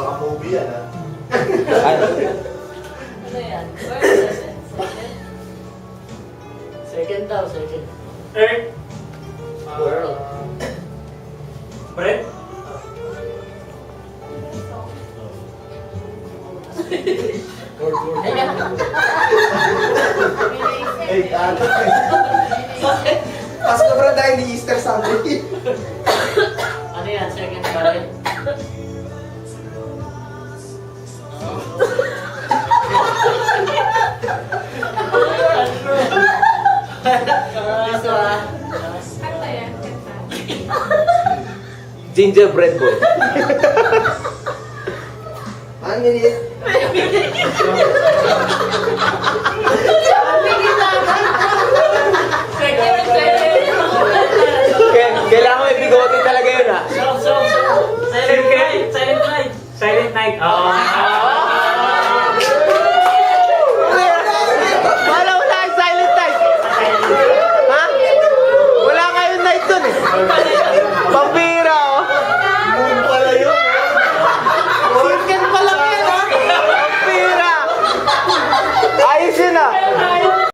Baka movie yan, ha? Ano? Ano yan? First, second? Second daw, second. Earth. World. Bread. Eh, ano? Pasko bro dahil ni Easter Sunday. Ano yan? Second barrel? Gusto ah. Ano ba yan? Kanta? Gingerbread boy. 1 minute. Second, second. Kailangan may bigote talaga yun ah. So. Silent night. Silent night. Silent night. Oo.